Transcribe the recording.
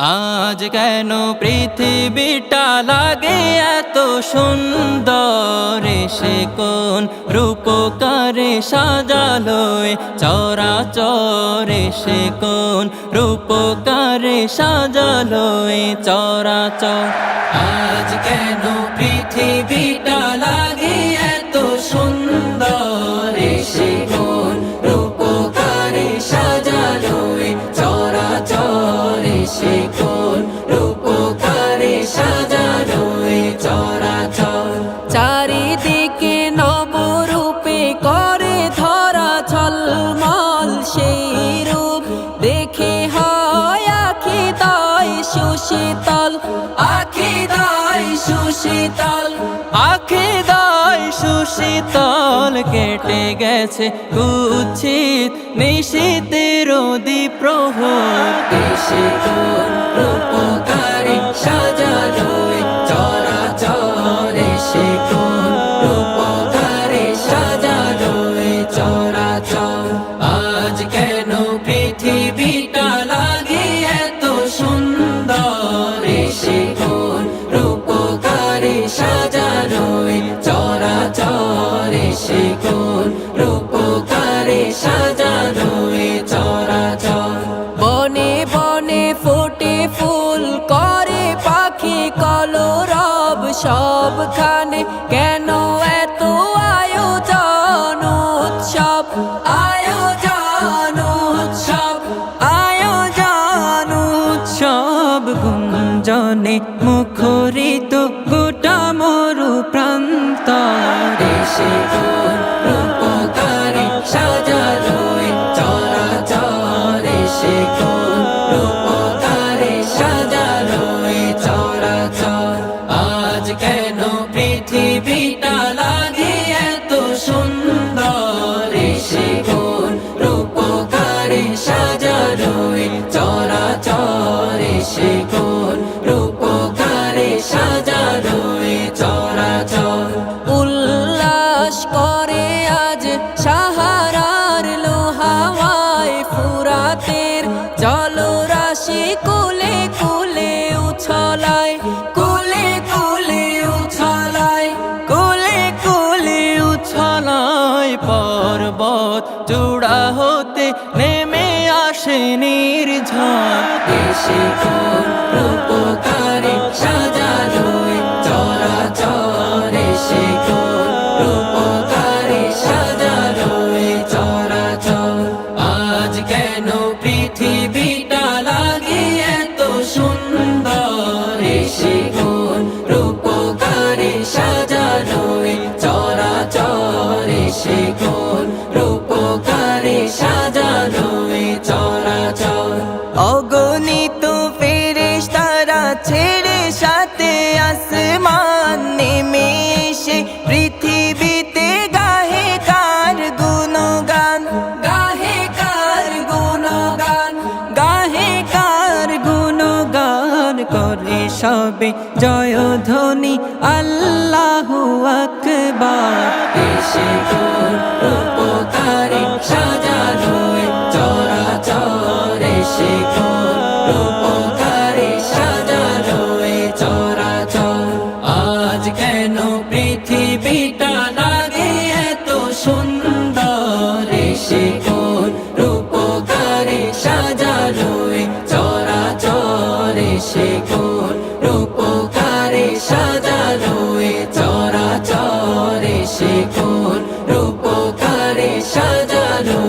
আজ কেন পৃথিবীটা লাগে এত সুন্দর, সে কোন রূপকারে সাজালো চরাচরে, সে কোন রূপকারে সাজালো চরাচর। আজ কেন পৃথিবীটা লাগে এত সুন্দর, সে কোন রূপকারে সাজালো চরাচরে, সে কোন রূপকারে সাজালো চরাচর। চারিদিকে নবরূপে করে ধরা ঝলমল, সেই রূপ দেখে হয় আখি দায় সুশীতল, আখি দায় সুশীতল, আখি দায় সুশীতল। কেটে গেছে কুৎসিত নিশীথের দ্বীপ্রহর, সে কোন রূপকারে সাজালো চরাচরে, সে কোন রূপকারে সাজালো চরাচর। আজ কেন পৃথিবীটা লাগে এত সুন্দর, সে কোন রূপকারে সাজালো চরাচরে, সে কোন রূপকারে সাজালো চরাচর। বনে বনে ফোটে ফুল করে পাখি কলরব, সবখানে কেন এত আয়োজন উৎসব, আয়োজন উৎসব, আয়োজন সব গুঞ্জনে মুখরিত গোটা মরু প্রান্তর, সে কোন রূপকারে সাজালো চরাচরে, সে কোন রূপকারে সাজালো চরাচর। আজ কেন পৃথিবীটা লাগে এত সুন্দর, সে কোন রূপকারে সাজালো চরাচরে, সে কোন রূপকারে সাজালো চরাচর। উল্লাস করে আজ সাহারার লোহাওয়ায়, ফুরাতের জলরাশি কুলে কুলে উছলায়, কুলে কুলে উছলায়, কোলে কোলে উছলায়। পর্বত চূড়া হতে নেমে আসে নির্ঝর, সে কোন রূপকারে সাজালো চরাচরে, সে কোন রূপকারে সাজালো চরাচর। আজ কেন পৃথিবীটা লাগে এত সুন্দর, সে কোন রূপকারে সাজালো চরাচরে, সে কোন রূপকারে সাজালো চরাচর। অগণিত ফেরেশতারা ছেড়ে সাথে আসমান নেমে এসে পৃথিবীতে গাহে কার গুণগান, গাহে কার গুণগান, গাহে কার গুণগান। করে সবে জয়ধ্বনি আল্লাহু আকবার, সে কোন রূপকারে সাজালো চরাচরে, সে কোন রূপকারে সাজালো চরাচর। আজ কেন পৃথিবীটা লাগে এত সুন্দর, সে কোন রূপকারে সাজালো চরাচরে, সে কোন রূপকারে সাজালো চরাচরে, সে কোন রূপকারে সাজালো